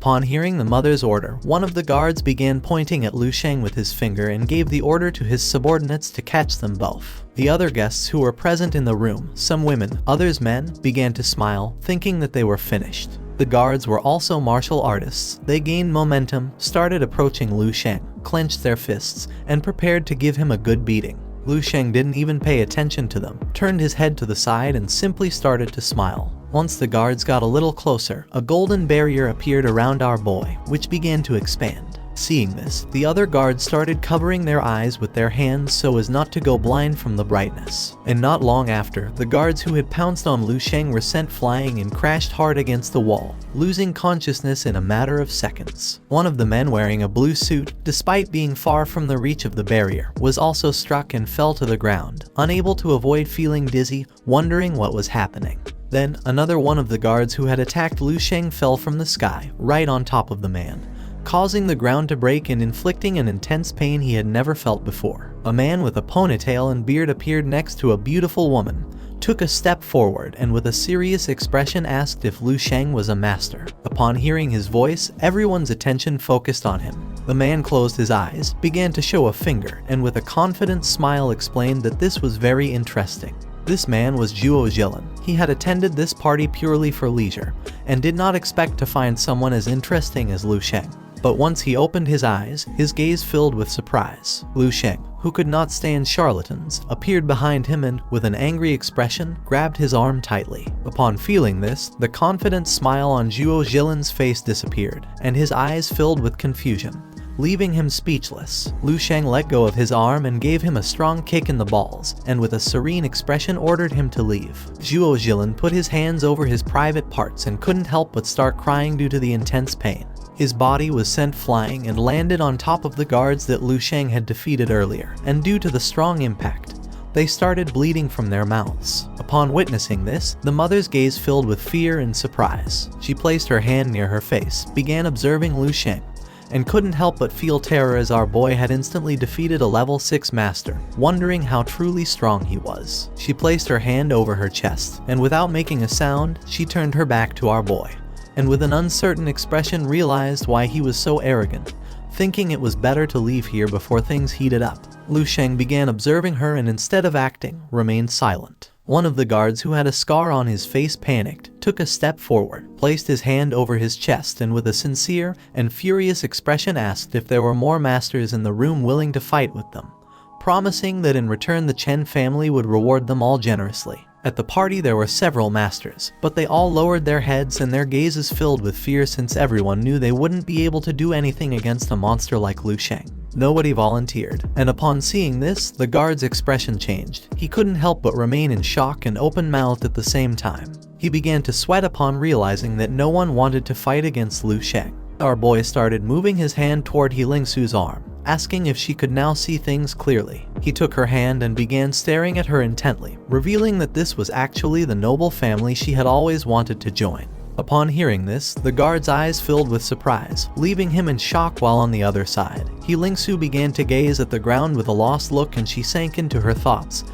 Upon hearing the mother's order, one of the guards began pointing at Lu Sheng with his finger and gave the order to his subordinates to catch them both. The other guests who were present in the room, some women, others men, began to smile, thinking that they were finished. The guards were also martial artists. They gained momentum, started approaching Lu Sheng, clenched their fists, and prepared to give him a good beating. Lu Sheng didn't even pay attention to them, turned his head to the side and simply started to smile. Once the guards got a little closer, a golden barrier appeared around our boy, which began to expand. Seeing this, the other guards started covering their eyes with their hands so as not to go blind from the brightness. And not long after, the guards who had pounced on Lu Sheng were sent flying and crashed hard against the wall, losing consciousness in a matter of seconds. One of the men wearing a blue suit, despite being far from the reach of the barrier, was also struck and fell to the ground, unable to avoid feeling dizzy, wondering what was happening. Then, another one of the guards who had attacked Lu Sheng fell from the sky, right on top of the man, causing the ground to break and inflicting an intense pain he had never felt before. A man with a ponytail and beard appeared next to a beautiful woman, took a step forward and with a serious expression asked if Lu Sheng was a master. Upon hearing his voice, everyone's attention focused on him. The man closed his eyes, began to show a finger, and with a confident smile explained that this was very interesting. This man was Zhuo Zhilin. He had attended this party purely for leisure, and did not expect to find someone as interesting as Lu Sheng. But once he opened his eyes, his gaze filled with surprise. Lu Sheng, who could not stand charlatans, appeared behind him and, with an angry expression, grabbed his arm tightly. Upon feeling this, the confident smile on Zhuo Zhilin's face disappeared, and his eyes filled with confusion, leaving him speechless. Lu Sheng let go of his arm and gave him a strong kick in the balls, and with a serene expression ordered him to leave. Zhuo Zhilin put his hands over his private parts and couldn't help but start crying due to the intense pain. His body was sent flying and landed on top of the guards that Lu Sheng had defeated earlier, and due to the strong impact, they started bleeding from their mouths. Upon witnessing this, the mother's gaze filled with fear and surprise. She placed her hand near her face, began observing Lu Sheng, and couldn't help but feel terror as our boy had instantly defeated a level 6 master, wondering how truly strong he was. She placed her hand over her chest, and without making a sound, she turned her back to our boy, and with an uncertain expression realized why he was so arrogant, thinking it was better to leave here before things heated up. Lu Sheng began observing her and instead of acting, remained silent. One of the guards who had a scar on his face panicked, took a step forward, placed his hand over his chest and with a sincere and furious expression asked if there were more masters in the room willing to fight with them, promising that in return the Chen family would reward them all generously. At the party there were several masters, but they all lowered their heads and their gazes filled with fear since everyone knew they wouldn't be able to do anything against a monster like Lu Sheng. Nobody volunteered, and upon seeing this, the guard's expression changed. He couldn't help but remain in shock and open-mouthed at the same time. He began to sweat upon realizing that no one wanted to fight against Lu Sheng. Our boy started moving his hand toward He Lingsu's arm, asking if she could now see things clearly. He took her hand and began staring at her intently, revealing that this was actually the noble family she had always wanted to join. Upon hearing this, the guard's eyes filled with surprise, leaving him in shock while on the other side. He Lingsu began to gaze at the ground with a lost look and she sank into her thoughts,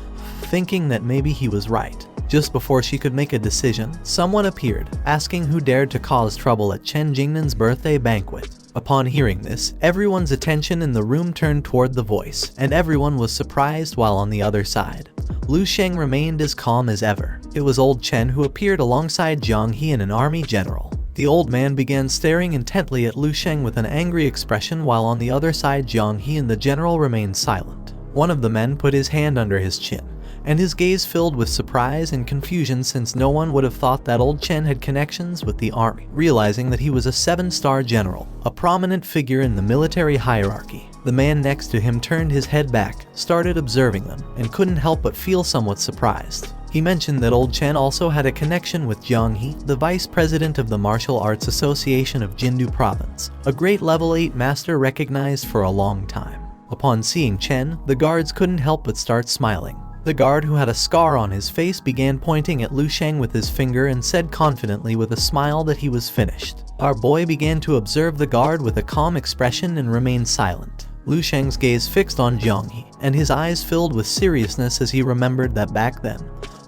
thinking that maybe he was right. Just before she could make a decision, someone appeared, asking who dared to cause trouble at Chen Jingnan's birthday banquet. Upon hearing this, everyone's attention in the room turned toward the voice, and everyone was surprised while on the other side. Lu Sheng remained as calm as ever. It was old Chen who appeared alongside Jiang He and an army general. The old man began staring intently at Lu Sheng with an angry expression while on the other side Jiang He and the general remained silent. One of the men put his hand under his chin, and his gaze filled with surprise and confusion since no one would have thought that old Chen had connections with the army. Realizing that he was a 7-star general, a prominent figure in the military hierarchy, the man next to him turned his head back, started observing them, and couldn't help but feel somewhat surprised. He mentioned that old Chen also had a connection with Jiang He, the vice president of the Martial Arts Association of Jindu Province, a great level 8 master recognized for a long time. Upon seeing Chen, the guards couldn't help but start smiling. The guard who had a scar on his face began pointing at Lu Sheng with his finger and said confidently with a smile that he was finished. Our boy began to observe the guard with a calm expression and remained silent. Lu Sheng's gaze fixed on Jiang He, and his eyes filled with seriousness as he remembered that back then,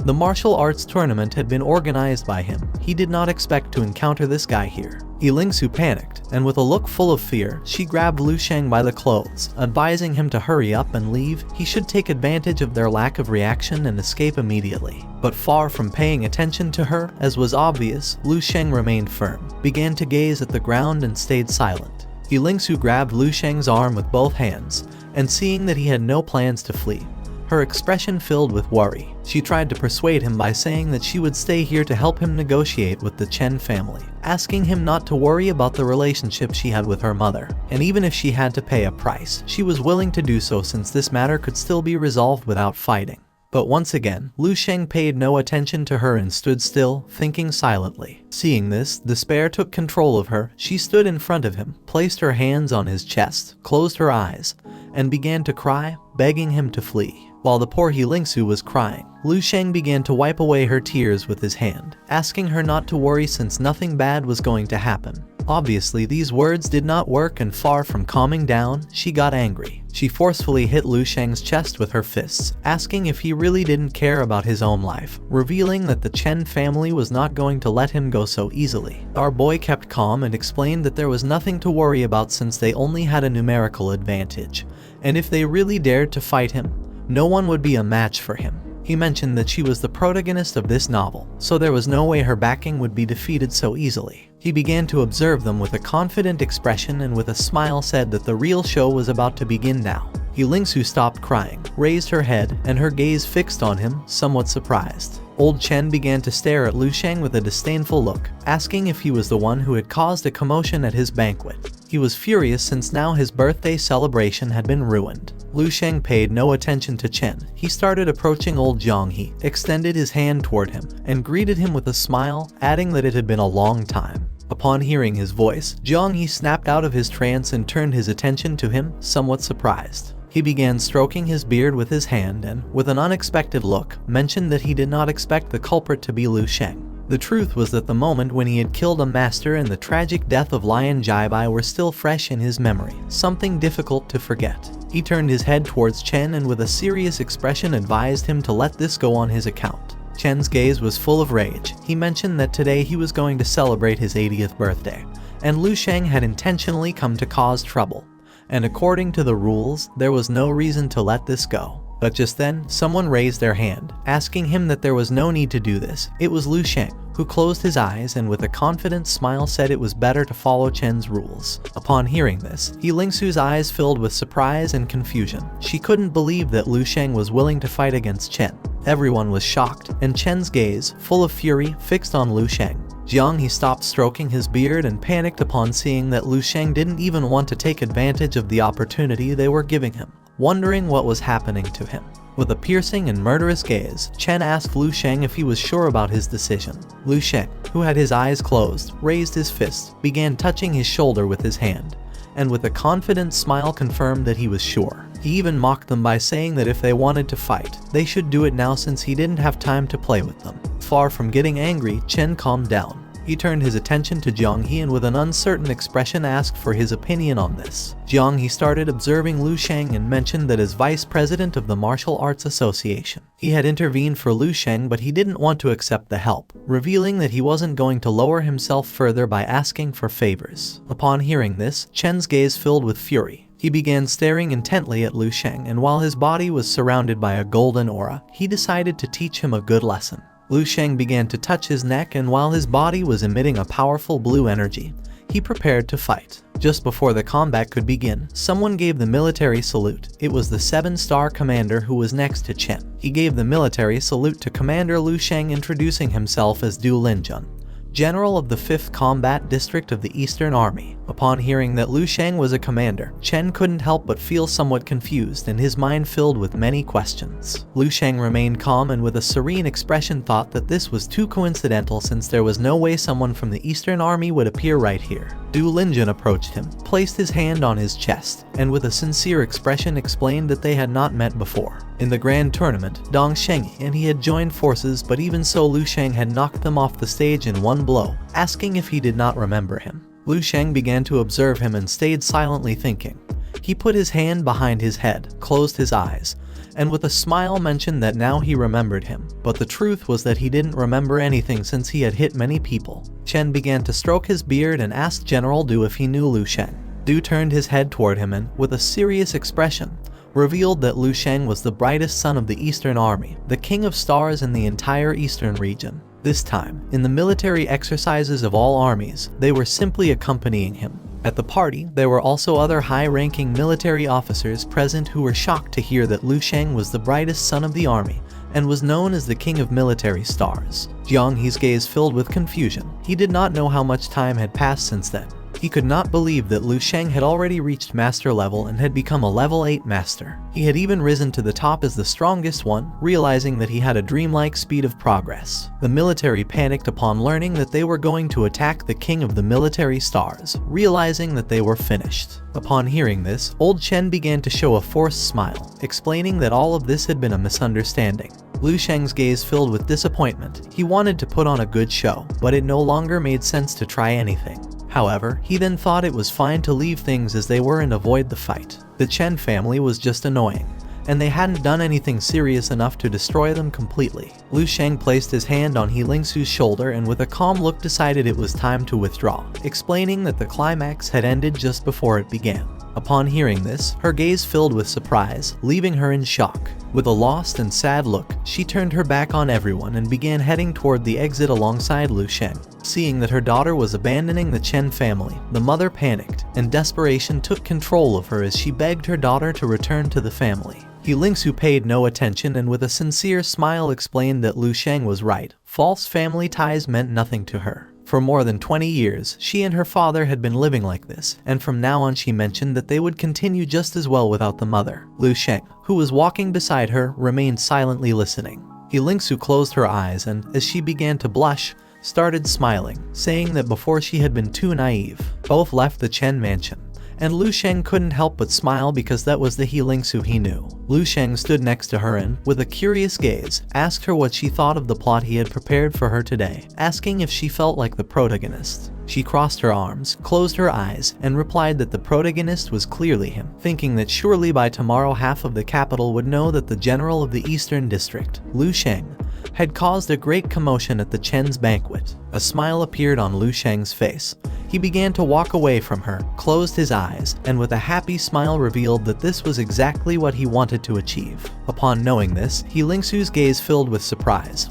the martial arts tournament had been organized by him. He did not expect to encounter this guy here. Yilingsu panicked, and with a look full of fear, she grabbed Lu Sheng by the clothes, advising him to hurry up and leave. He should take advantage of their lack of reaction and escape immediately. But far from paying attention to her, as was obvious, Lu Sheng remained firm, began to gaze at the ground and stayed silent. Yilingsu grabbed Lu Sheng's arm with both hands, and seeing that he had no plans to flee, her expression filled with worry. She tried to persuade him by saying that she would stay here to help him negotiate with the Chen family, asking him not to worry about the relationship she had with her mother. And even if she had to pay a price, she was willing to do so since this matter could still be resolved without fighting. But once again, Lu Sheng paid no attention to her and stood still, thinking silently. Seeing this, despair took control of her. She stood in front of him, placed her hands on his chest, closed her eyes, and began to cry, begging him to flee. While the poor Yilingsu was crying, Lu Sheng began to wipe away her tears with his hand, asking her not to worry since nothing bad was going to happen. Obviously, these words did not work, and far from calming down, she got angry. She forcefully hit Lu Sheng's chest with her fists, asking if he really didn't care about his own life, revealing that the Chen family was not going to let him go so easily. Our boy kept calm and explained that there was nothing to worry about since they only had a numerical advantage, and if they really dared to fight him, no one would be a match for him. He mentioned that she was the protagonist of this novel, so there was no way her backing would be defeated so easily. He began to observe them with a confident expression and with a smile said that the real show was about to begin now. Yilingsu stopped crying, raised her head, and her gaze fixed on him, somewhat surprised. Old Chen began to stare at Lu Sheng with a disdainful look, asking if he was the one who had caused a commotion at his banquet. He was furious since now his birthday celebration had been ruined. Lu Sheng paid no attention to Chen. He started approaching old Jianghe, extended his hand toward him, and greeted him with a smile, adding that it had been a long time. Upon hearing his voice, Jianghe snapped out of his trance and turned his attention to him, somewhat surprised. He began stroking his beard with his hand and, with an unexpected look, mentioned that he did not expect the culprit to be Lu Sheng. The truth was that the moment when he had killed a master and the tragic death of Lion Jaibai were still fresh in his memory, something difficult to forget. He turned his head towards Chen and with a serious expression advised him to let this go on his account. Chen's gaze was full of rage. He mentioned that today he was going to celebrate his 80th birthday, and Lu Sheng had intentionally come to cause trouble. And according to the rules, there was no reason to let this go. But just then, someone raised their hand, asking him that there was no need to do this. It was Lu Sheng, who closed his eyes and with a confident smile said it was better to follow Chen's rules. Upon hearing this, Yilingsu's eyes filled with surprise and confusion. She couldn't believe that Lu Sheng was willing to fight against Chen. Everyone was shocked, and Chen's gaze, full of fury, fixed on Lu Sheng. Jianghe stopped stroking his beard and panicked upon seeing that Lu Sheng didn't even want to take advantage of the opportunity they were giving him, wondering what was happening to him. With a piercing and murderous gaze, Chen asked Lu Sheng if he was sure about his decision. Lu Sheng, who had his eyes closed, raised his fist, began touching his shoulder with his hand, and with a confident smile confirmed that he was sure. He even mocked them by saying that if they wanted to fight, they should do it now since he didn't have time to play with them. Far from getting angry, Chen calmed down. He turned his attention to Jianghe and with an uncertain expression asked for his opinion on this. Jianghe started observing Lu Sheng and mentioned that as vice president of the Martial Arts Association, he had intervened for Lu Sheng but he didn't want to accept the help, revealing that he wasn't going to lower himself further by asking for favors. Upon hearing this, Chen's gaze filled with fury. He began staring intently at Lu Sheng, and while his body was surrounded by a golden aura, he decided to teach him a good lesson. Lu Sheng began to touch his neck, and while his body was emitting a powerful blue energy, he prepared to fight. Just before the combat could begin, someone gave the military salute. It was the 7-star commander who was next to Chen. He gave the military salute to Commander Lu Sheng, introducing himself as Du Linjun, General of the 5th Combat District of the Eastern Army. Upon hearing that Lu Sheng was a commander, Chen couldn't help but feel somewhat confused and his mind filled with many questions. Lu Sheng remained calm and with a serene expression thought that this was too coincidental since there was no way someone from the Eastern Army would appear right here. Du Linjun approached him, placed his hand on his chest, and with a sincere expression explained that they had not met before. In the grand tournament, Dong Shengyi and he had joined forces, but even so Lu Sheng had knocked them off the stage in one blow, asking if he did not remember him. Lu Sheng began to observe him and stayed silently thinking. He put his hand behind his head, closed his eyes, and with a smile mentioned that now he remembered him. But the truth was that he didn't remember anything since he had hit many people. Chen began to stroke his beard and asked General Du if he knew Lu Sheng. Du turned his head toward him and, with a serious expression, revealed that Lu Sheng was the brightest son of the Eastern Army, the king of stars in the entire Eastern region. This time, in the military exercises of all armies, they were simply accompanying him. At the party, there were also other high-ranking military officers present who were shocked to hear that Lu Sheng was the brightest son of the army and was known as the king of military stars. Jiang He's gaze filled with confusion. He did not know how much time had passed since then. He could not believe that Lu Sheng had already reached master level and had become a level 8 master. He had even risen to the top as the strongest one, realizing that he had a dreamlike speed of progress. The military panicked upon learning that they were going to attack the king of the military stars, realizing that they were finished. Upon hearing this, old Chen began to show a forced smile, explaining that all of this had been a misunderstanding. Lu Sheng's gaze filled with disappointment. He wanted to put on a good show, but it no longer made sense to try anything. However, he then thought it was fine to leave things as they were and avoid the fight. The Chen family was just annoying, and they hadn't done anything serious enough to destroy them completely. Lu Sheng placed his hand on He Lingsu's shoulder and with a calm look decided it was time to withdraw, explaining that the climax had ended just before it began. Upon hearing this, her gaze filled with surprise, leaving her in shock. With a lost and sad look, she turned her back on everyone and began heading toward the exit alongside Lu Sheng. Seeing that her daughter was abandoning the Chen family, the mother panicked, and desperation took control of her as she begged her daughter to return to the family. He Lingsu paid no attention and with a sincere smile explained that Lu Sheng was right. False family ties meant nothing to her. For more than 20 years, she and her father had been living like this, and from now on she mentioned that they would continue just as well without the mother. Lu Sheng, who was walking beside her, remained silently listening. He Lingsu closed her eyes and, as she began to blush, started smiling, saying that before she had been too naive. Both left the Chen mansion, and Lu Sheng couldn't help but smile because that was the He Lingsu he knew. Lu Sheng stood next to her and, with a curious gaze, asked her what she thought of the plot he had prepared for her today, asking if she felt like the protagonist. She crossed her arms, closed her eyes, and replied that the protagonist was clearly him, thinking that surely by tomorrow half of the capital would know that the general of the Eastern District, Lu Sheng, had caused a great commotion at the Chen's banquet. A smile appeared on Lu Sheng's face. He began to walk away from her, closed his eyes, and with a happy smile revealed that this was exactly what he wanted to achieve. Upon knowing this, He Lingsu's gaze filled with surprise.